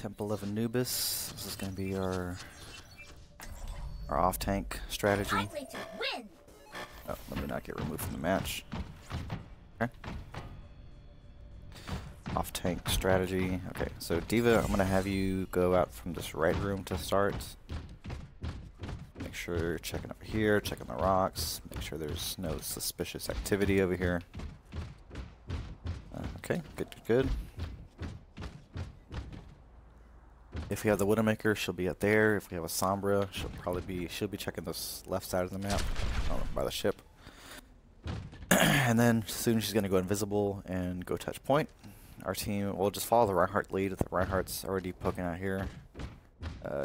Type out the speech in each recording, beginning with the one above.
Temple of Anubis. This is going to be our off-tank strategy. Oh, let me not get removed from the match. Okay. Off-tank strategy. Okay, so Diva, I'm going to have you go out from this right room to start. Make sure you're checking over here, checking the rocks. Make sure there's no suspicious activity over here. Okay, good. If we have the Widowmaker, she'll be up there. If we have a Sombra, she'll be checking this left side of the map by the ship. And then soon she's gonna go invisible and go touch point. Our team will just follow the Reinhardt lead. The Reinhardt's already poking out here.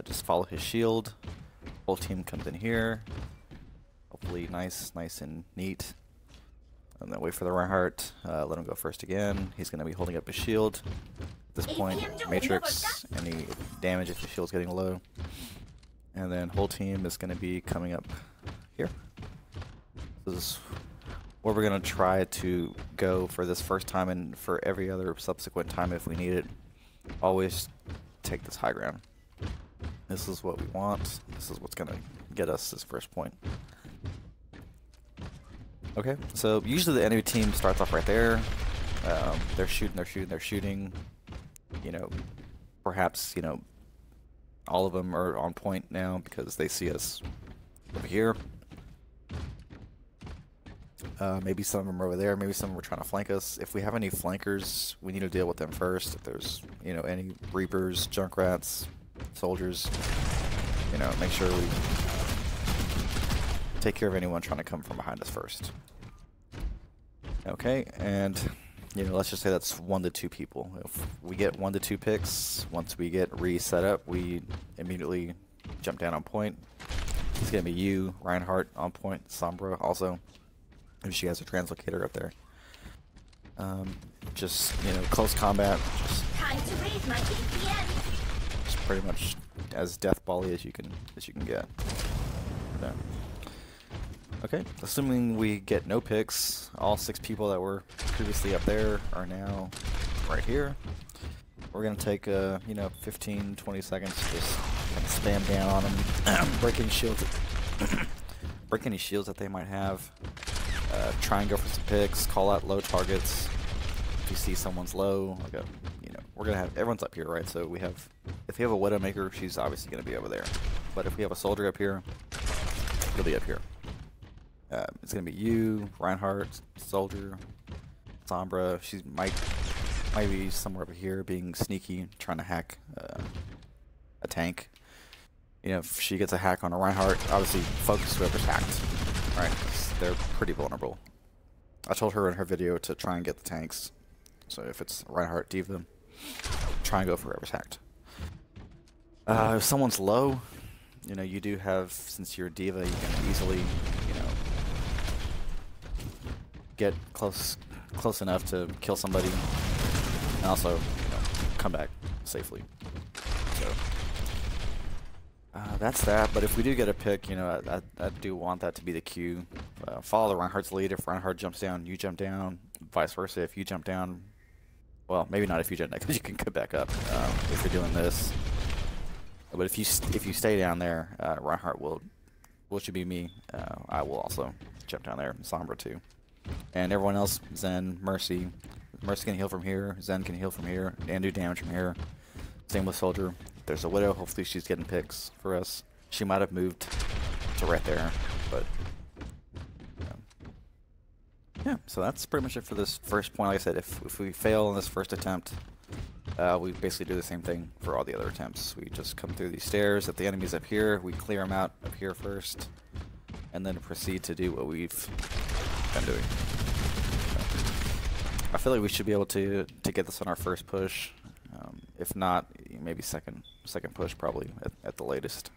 Just follow his shield. Whole team comes in here. Hopefully nice and neat. And then wait for the Reinhardt. Let him go first again. He's gonna be holding up his shield. At this point, Matrix, any damage if the shield's getting low. And then whole team is going to be coming up here. This is where we're going to try to go for this first time and for every other subsequent time if we need it. Always take this high ground. This is what we want. This is what's going to get us this first point. Okay, so usually the enemy team starts off right there. They're shooting. You know, perhaps, you know, all of them are on point now because they see us over here. Maybe some of them are over there. Maybe some of them are trying to flank us. If we have any flankers, we need to deal with them first. If there's, you know, any Reapers, Junkrats, soldiers, you know, make sure we take care of anyone trying to come from behind us first. Okay, and you know, let's just say that's 1 to 2 people. If we get 1 to 2 picks, once we get reset up, we immediately jump down on point. It's gonna be you, Reinhardt on point, Sombra also. If she has a translocator up there. Just, you know, close combat. Time to raise my VPN. Just pretty much as deathbally as you can get. Yeah. Okay, assuming we get no picks, all 6 people that were previously up there are now right here. We're gonna take you know, 15-20 seconds to just kind of spam down on them, break any shields, break any shields that they might have. Try and go for some picks. Call out low targets. If you see someone's low, like you know, we're gonna have everyone's up here, right? So we have, if we have a Widowmaker, she's obviously gonna be over there. But if we have a soldier up here, he'll be up here. It's gonna be you, Reinhardt, Soldier, Sombra. She might be somewhere over here, being sneaky, trying to hack a tank. You know, if she gets a hack on a Reinhardt, obviously focus whoever's hacked, right? 'Cause they're pretty vulnerable. I told her in her video to try and get the tanks. So if it's Reinhardt, Diva, try and go for whoever's hacked. If someone's low, you know, you do have, since you're a Diva, you can easily, you know, get close enough to kill somebody, and also, you know, come back safely. So that's that. But if we do get a pick, you know, I do want that to be the cue. Follow the Reinhardt's lead. If Reinhardt jumps down, you jump down. Vice versa. If you jump down, well, maybe not if you jump down, because you can come back up if you're doing this. But if you stay down there, Reinhardt will, which should be me. I will also jump down there. Sombra too. And everyone else, Zen, Mercy. Mercy can heal from here. Zen can heal from here and do damage from here. Same with Soldier. If there's a Widow, hopefully she's getting picks for us. She might have moved to right there, but yeah. So that's pretty much it for this first point. Like I said, if we fail in this first attempt, we basically do the same thing for all the other attempts. We just come through these stairs. If the enemy's up here, we clear them out up here first, and then proceed to do what we've been doing. So I feel like we should be able to get this on our first push. If not, maybe second push probably at the latest,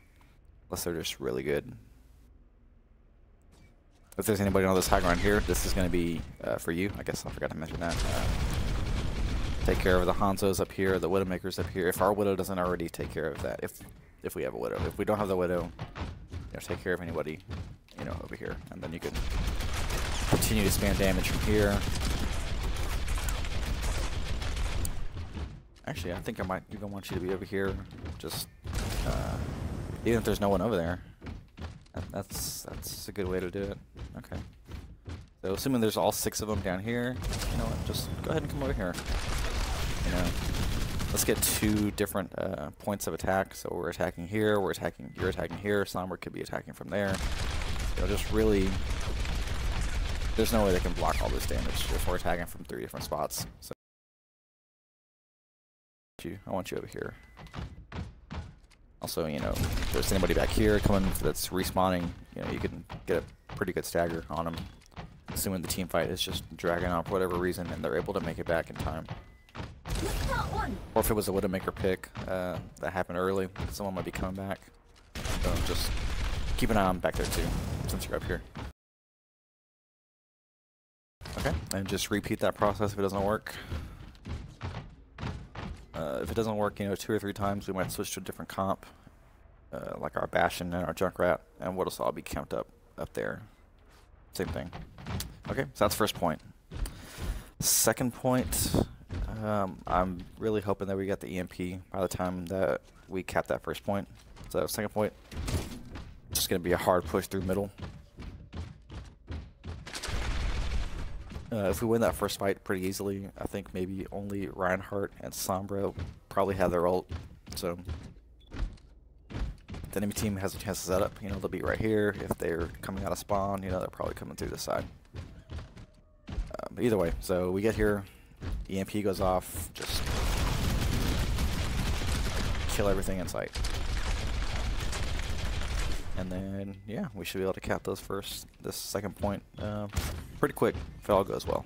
unless they're just really good. If there's anybody on this high ground here, this is going to be for you. I guess I forgot to mention that. Take care of the Hanzos up here, the Widowmakers up here. If our Widow doesn't already take care of that, if we have a Widow. If we don't have the Widow, you know, take care of anybody, you know, over here, and then you can continue to spam damage from here. Actually, I think I might even want you to be over here. Just even if there's no one over there. That's a good way to do it. Okay. So assuming there's all 6 of them down here, you know what? Just go ahead and come over here. You know, let's get 2 different points of attack. So we're attacking here. You're attacking here. Sombra could be attacking from there. So just really, there's no way they can block all this damage if we're attacking from 3 different spots. So I want you over here. Also, you know, if there's anybody back here coming that's respawning, you know, you can get a pretty good stagger on them. Assuming the team fight is just dragging on for whatever reason and they're able to make it back in time. Or if it was a Widowmaker pick that happened early, someone might be coming back. So just keep an eye on back there too, since you're up here. Okay, and just repeat that process if it doesn't work. If it doesn't work, you know, 2 or 3 times, we might switch to a different comp, like our Bastion and our Junkrat, and what'll all be camped up there. Same thing. Okay, so that's first point. Second point, I'm really hoping that we get the EMP by the time that we cap that first point. So second point, just going to be a hard push through middle. If we win that first fight pretty easily, I think maybe only Reinhardt and Sombra probably have their ult. So if the enemy team has a chance to set up, you know, they'll be right here. If they're coming out of spawn, you know, they're probably coming through the side. But either way, so we get here, EMP goes off, just kill everything in sight. And then, yeah, we should be able to cap this second point pretty quick if it all goes well.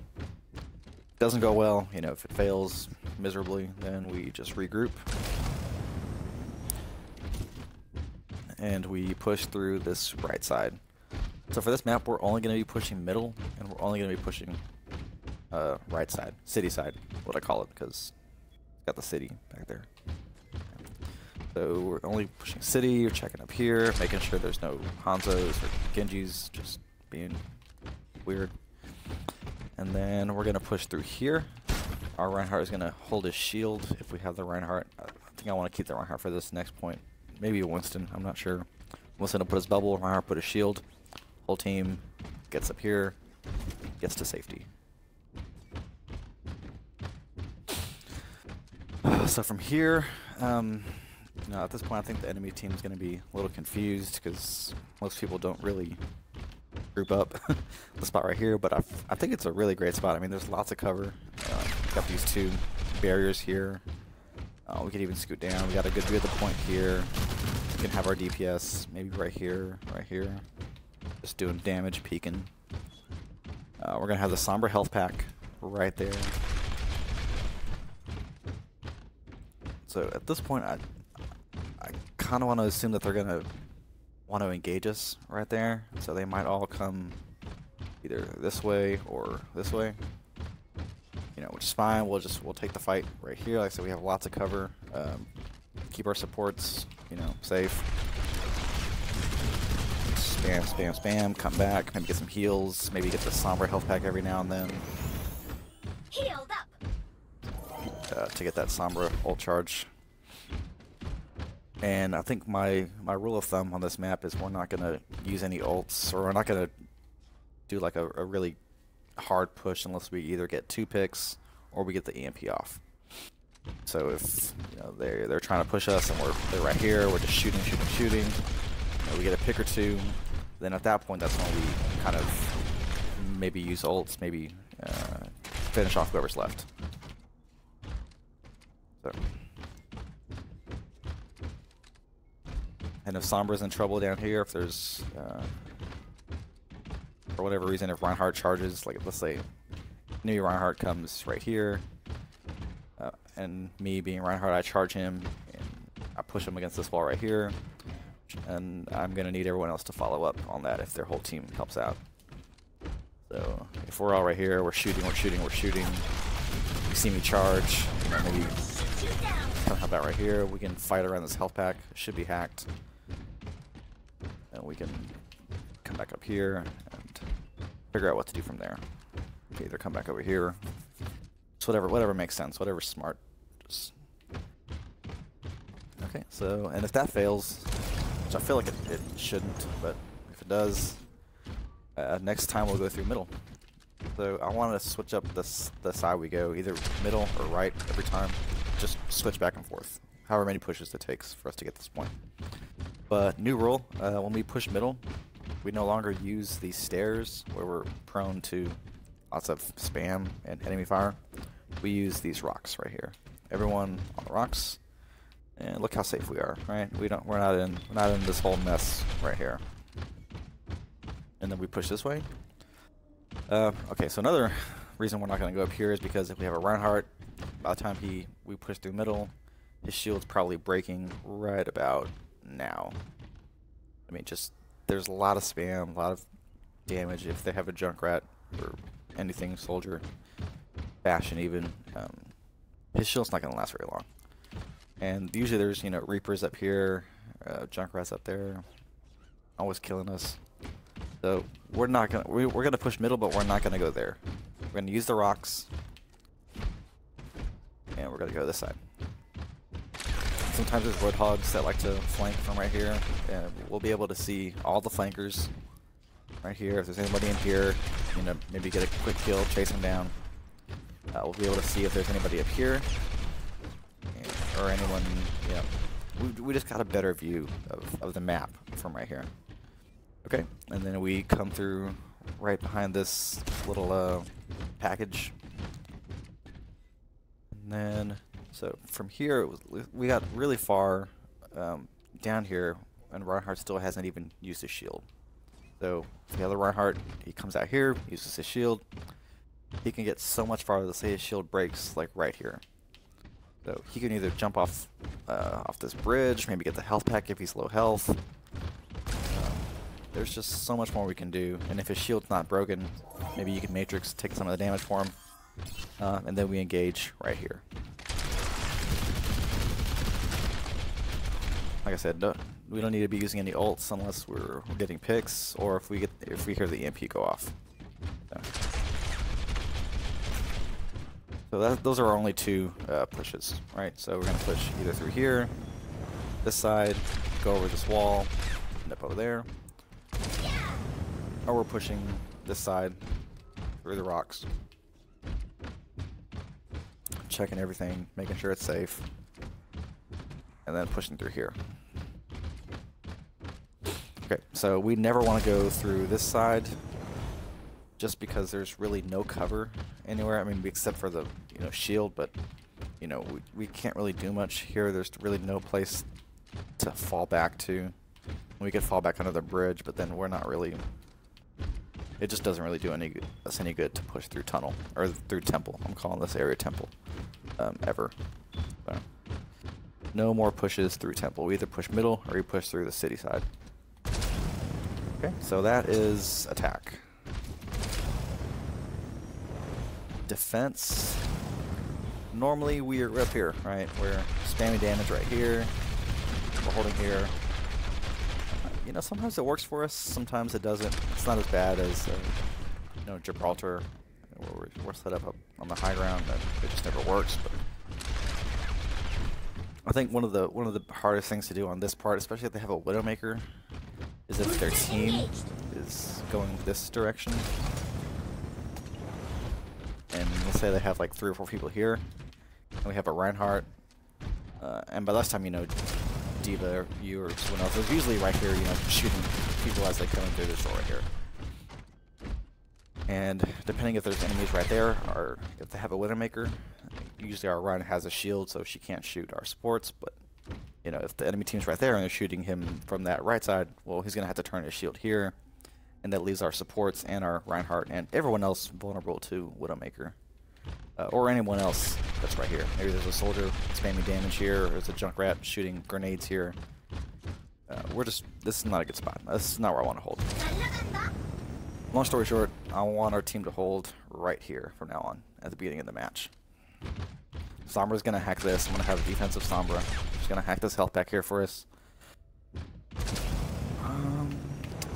If it doesn't go well, you know, if it fails miserably, then we just regroup. And we push through this right side. So for this map, we're only going to be pushing middle, and we're only going to be pushing right side, city side, what I call it, because it's got the city back there. So we're only pushing city, you're checking up here, making sure there's no Hanzos or Genjis just being weird. And then we're going to push through here. Our Reinhardt is going to hold his shield if we have the Reinhardt. I think I want to keep the Reinhardt for this next point. Maybe Winston, I'm not sure. Winston will put his bubble, Reinhardt put his shield. Whole team gets up here, gets to safety. So from here, at this point I think the enemy team is going to be a little confused because most people don't really group up the spot right here, but I think it's a really great spot. I mean, there's lots of cover. Got these 2 barriers here. We could even scoot down. We got a good view of the point here. We can have our DPS maybe right here, just doing damage, peeking. We're going to have the Sombra health pack right there. So at this point, I kind of want to assume that they're going to want to engage us right there. So they might all come either this way or this way. You know, which is fine. We'll take the fight right here. Like I said, we have lots of cover. Keep our supports, you know, safe. Spam, spam, spam. Come back. Maybe get some heals. Maybe get the Sombra health pack every now and then. Healed up. To get that Sombra ult charge. And I think my rule of thumb on this map is we're not going to use any ults, or we're not going to do like a really hard push unless we either get 2 picks or we get the EMP off. So if, you know, they're trying to push us and they're right here, we're just shooting. You know, we get a pick or 2, then at that point that's when we kind of maybe use ults, maybe finish off whoever's left. So. And if Sombra's in trouble down here, if there's, for whatever reason, if Reinhardt charges, like let's say new Reinhardt comes right here, and me being Reinhardt, I charge him, and I push him against this wall right here, and I'm going to need everyone else to follow up on that if their whole team helps out. So if we're all right here, we're shooting, you see me charge, you know, maybe come help out right here, we can fight around this health pack, it should be hacked. And we can come back up here and figure out what to do from there. We can either come back over here, just whatever makes sense, whatever's smart. Just Okay, so, and if that fails, which I feel like it shouldn't, but if it does, next time we'll go through middle. So I want to switch up the side we go, either middle or right every time. Just switch back and forth, however many pushes it takes for us to get to this point. But new rule, when we push middle, we no longer use these stairs where we're prone to lots of spam and enemy fire. We use these rocks right here. Everyone on the rocks, and look how safe we are, right? We're not in this whole mess right here. And then we push this way. Okay, so another reason we're not going to go up here is because if we have a Reinhardt, by the time we push through middle, his shield's probably breaking right about now. I mean, just there's a lot of spam, a lot of damage if they have a Junkrat or anything soldier, Bastion even. His shield's not going to last very long. And usually there's, you know, Reapers up here, Junkrats up there, always killing us. So we're not gonna we're gonna push middle, but we're not gonna go there. We're gonna use the rocks, and we're gonna go this side. Sometimes there's Roadhogs that like to flank from right here, and we'll be able to see all the flankers right here. If there's anybody in here, you know, maybe get a quick kill, chase them down. We'll be able to see if there's anybody up here, or anyone. You know, we just got a better view of the map from right here. Okay, and then we come through right behind this little package. And then, so from here, we got really far down here, and Reinhardt still hasn't even used his shield. So, the other Reinhardt, he comes out here, uses his shield. He can get so much farther, let's say his shield breaks, like right here. So, he can either jump off this bridge, maybe get the health pack if he's low health. There's just so much more we can do, and if his shield's not broken, maybe you can Matrix, take some of the damage for him, and then we engage right here. Like I said, we don't need to be using any ults unless we're getting picks, or if we hear the EMP go off. So those are our only two pushes, right? So we're gonna push either through here, this side, go over this wall, end up over there. Or we're pushing this side through the rocks. Checking everything, making sure it's safe. And then pushing through here. Okay, so we never want to go through this side just because there's really no cover anywhere. I mean, except for the, you know, shield, but you know, we can't really do much here. There's really no place to fall back to. We could fall back under the bridge, but then we're not really. It just doesn't really do us any good to push through tunnel or through temple. I'm calling this area temple, ever. So, no more pushes through temple. We either push middle or we push through the city side. Okay, so that is attack. Defense. Normally we're up here, right? We're spamming damage right here. We're holding here. You know, sometimes it works for us, sometimes it doesn't. It's not as bad as, you know, Gibraltar, where we're set up on the high ground. It just never works. But I think one of the hardest things to do on this part, especially if they have a Widowmaker, is if their team is going this direction. And let's say they have like 3 or 4 people here, and we have a Reinhardt, and by this time, you know, Diva or you or someone else is usually right here, you know, shooting people as they come in through this door right here. And depending if there's enemies right there, or if they have a Widowmaker, usually our Rhino has a shield, so she can't shoot our supports. But you know, if the enemy team's right there and they're shooting him from that right side, well, he's gonna have to turn his shield here, and that leaves our supports and our Reinhardt and everyone else vulnerable to Widowmaker. Or anyone else that's right here. Maybe there's a soldier spamming damage here, or there's a Junkrat shooting grenades here. This is not a good spot. This is not where I want to hold. Long story short, I want our team to hold right here from now on, at the beginning of the match. Sombra's going to hack this. I'm going to have a defensive Sombra. She's going to hack this health back here for us.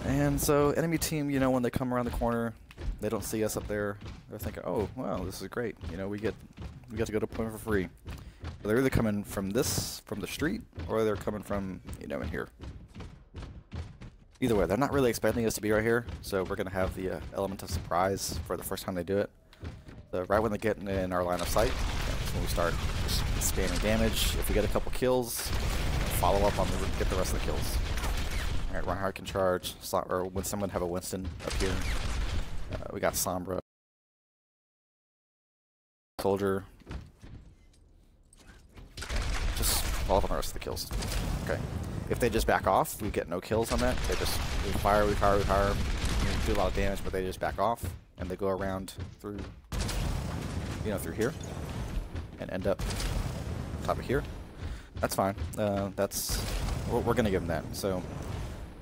And so, enemy team, you know, when they come around the corner, they don't see us up there. They're thinking, oh, wow, this is great. You know, we get to go to point for free. They're either coming from the street, or they're coming from, you know, in here. Either way, they're not really expecting us to be right here, so we're gonna have the element of surprise for the first time they do it. So right when they get in our line of sight, that's when we start just spamming damage. If we get a couple kills, follow up on get the rest of the kills. All right, Reinhardt can charge, or when someone have a Winston up here. We got Sombra, Soldier. Just follow up on the rest of the kills. Okay. If they just back off, we get no kills on that. We fire, we do a lot of damage, but they just back off and they go around through, you know, through here and end up top of here. That's fine. We're gonna give them that. So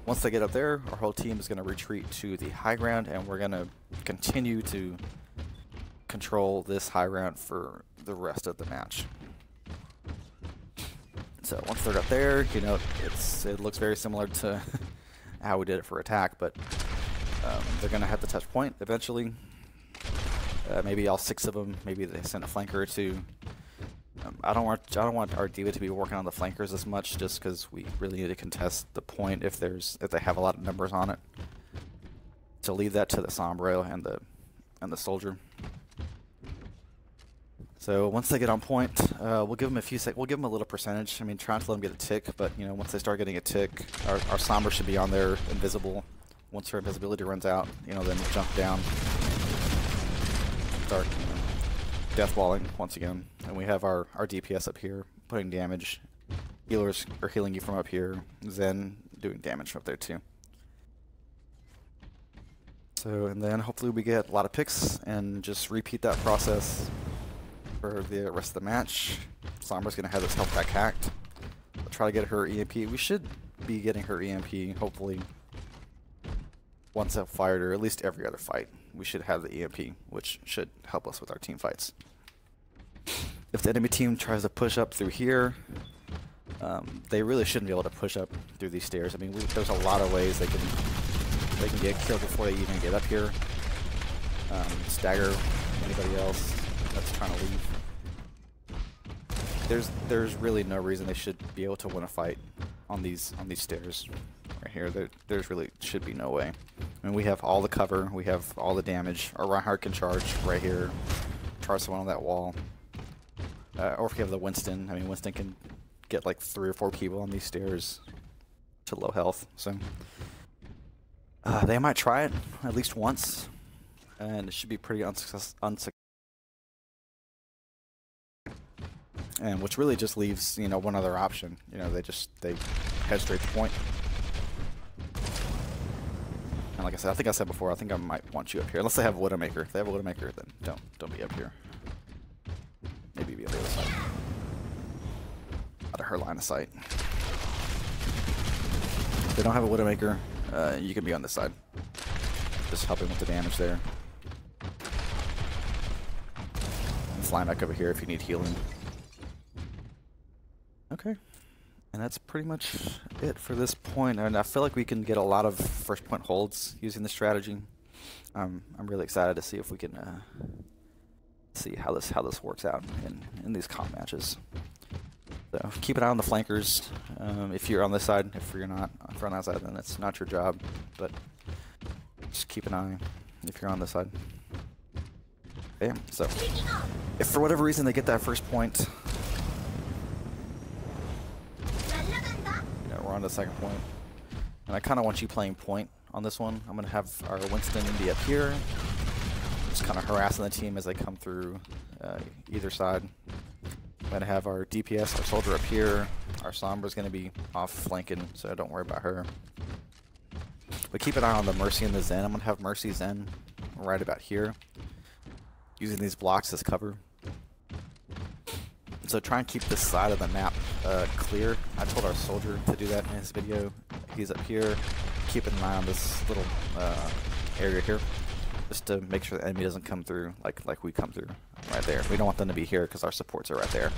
once they get up there, our whole team is gonna retreat to the high ground, and we're gonna continue to control this high ground for the rest of the match. So once they're up there, you know, it looks very similar to how we did it for attack, but they're gonna have the touch point eventually. Maybe all 6 of them. Maybe they send a flanker or 2. I don't want our diva to be working on the flankers as much, just because we really need to contest the point if they have a lot of numbers on it. So leave that to the Sombra and the Soldier. So once they get on point, we'll give them a few we'll give them a little percentage. I mean, trying to let them get a tick, but you know, once they start getting a tick, our Sombra should be on there invisible. Once her invisibility runs out, you know, then jump down, start, you know, deathballing once again. And we have our DPS up here putting damage. Healers are healing you from up here. Zen doing damage from up there too. So, and then hopefully we get a lot of picks and just repeat that process for the rest of the match. Sombra's gonna have this health pack hacked. We'll try to get her EMP. We should be getting her EMP, hopefully, once I've fired her, at least every other fight. We should have the EMP, which should help us with our team fights. If the enemy team tries to push up through here, they really shouldn't be able to push up through these stairs. I mean, there's a lot of ways they can get killed before they even get up here. Stagger anybody else that's trying to leave. There's really no reason they should be able to win a fight on these stairs right here. There's really should be no way. I mean, we have all the cover, we have all the damage. Our Reinhardt can charge right here, charge someone on that wall. Or if we have the Winston, I mean, Winston can get like 3 or 4 people on these stairs to low health. So they might try it at least once, and it should be pretty unsuccessful. And which really just leaves, you know, one other option. You know, they head straight to point. And like I said, I think I said before, I think I might want you up here, unless they have a Widowmaker. If they have a Widowmaker, then don't be up here. Maybe be on the other side, out of her line of sight. If they don't have a Widowmaker, you can be on this side, just helping with the damage there. And flying back over here if you need healing. Okay, and that's pretty much it for this point. And I feel like we can get a lot of first point holds using this strategy. I'm really excited to see if we can see how this works out in these comp matches. So keep an eye on the flankers. If you're on this side, if you're on that side, then it's not your job. But just keep an eye if you're on this side. Bam. So if for whatever reason they get that first point, we're on the second point, and I kind of want you playing point on this one. I'm gonna have our Winston be up here, just kind of harassing the team as they come through either side. I'm gonna have our DPS, our Soldier up here. Our Sombra's gonna be off flanking, so don't worry about her. But keep an eye on the Mercy and the Zen. I'm gonna have Mercy Zen right about here, using these blocks as cover. So try and keep this side of the map clear. I told our Soldier to do that in his video. He's up here. Keep an eye on this little area here, just to make sure the enemy doesn't come through like we come through right there. We don't want them to be here because our supports are right there.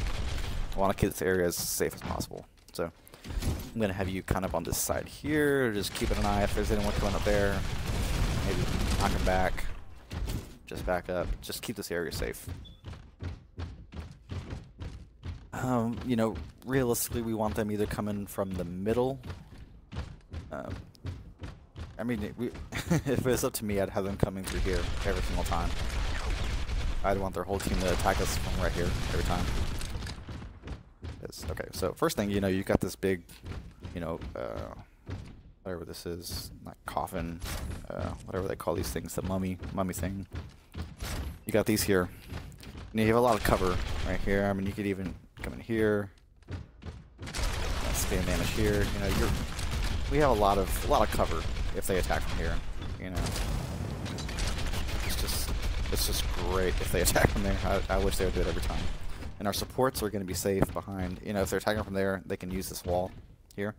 I want to keep this area as safe as possible. So I'm going to have you kind of on this side here. Just keep an eye if there's anyone coming up there. Maybe knock him back. Just back up. Just keep this area safe. You know, realistically, we want them either coming from the middle. I mean, if it was up to me, I'd have them coming through here every single time. I'd want their whole team to attack us from right here every time. Okay, so first thing, you know, you got this big, you know, whatever this is, not coffin, whatever they call these things, the mummy thing. You got these here. And you have a lot of cover right here. I mean, you could even come in here, spam damage here. You know, we have a lot of cover if they attack from here. You know, it's just great if they attack from there. I wish they would do it every time. And our supports are going to be safe behind. You know, if they're attacking from there, they can use this wall here.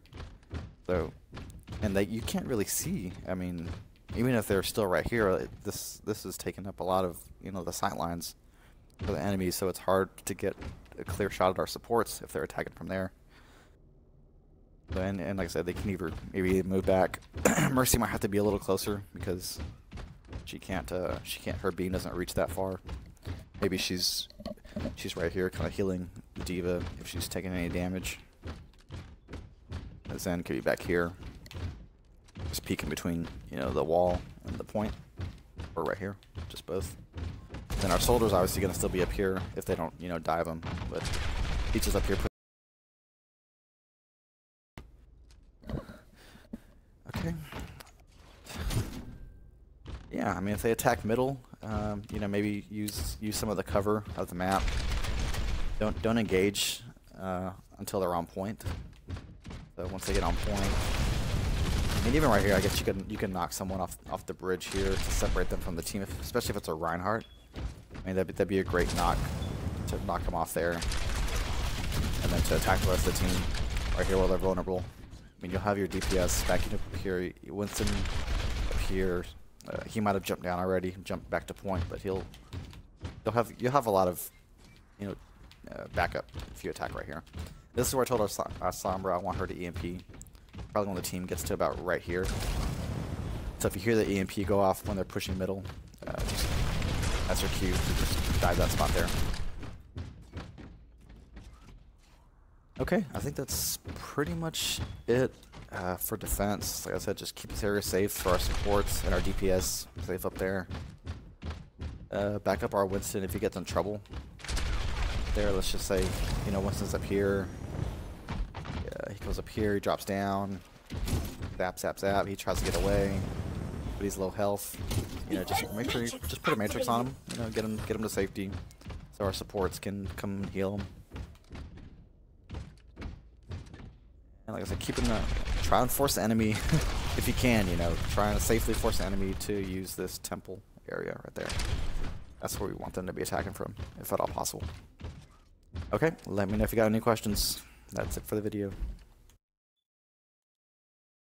So, and you can't really see. I mean, even if they're still right here, this is taking up a lot of, you know, the sight lines for the enemies. So it's hard to get a clear shot at our supports if they're attacking from there. So, and like I said, they can maybe move back. Mercy might have to be a little closer because she can't. Her beam doesn't reach that far. Maybe she's right here, kind of healing the diva if she's taking any damage. Zen could be back here, just peeking between, you know, the wall and the point, or right here, just both. Then our soldiers obviously going to still be up here if they don't, you know, dive them, but each is up here. Okay. Yeah, I mean, if they attack middle, you know, maybe use some of the cover of the map. Don't engage until they're on point. So once they get on point, and even right here, I guess you can knock someone off the bridge here to separate them from the team, especially if it's a Reinhardt. I mean, that'd be a great knock to knock them off there, and then to attack the rest of the team right here while they're vulnerable. I mean, you'll have your DPS backing up here. Winston up here. He might have jumped down already, jumped back to point, but you'll have a lot of, you know, backup if you attack right here. This is where I told our Sombra I want her to EMP. Probably when the team gets to about right here. So if you hear the EMP go off when they're pushing middle, that's your cue to just dive that spot there. Okay, I think that's pretty much it for defense. Like I said, just keep this area safe for our supports and our DPS safe up there. Back up our Winston if he gets in trouble. There, let's just say, you know, Winston's up here. He goes up here, he drops down. Zap, zap, zap. He tries to get away, but he's low health. You know, just make sure you just put a matrix on him. You know, get him to safety, so our supports can come and heal him. And like I said, try and force the enemy if you can. You know, try and safely force the enemy to use this temple area right there. That's where we want them to be attacking from, if at all possible. Okay, let me know if you got any questions. That's it for the video.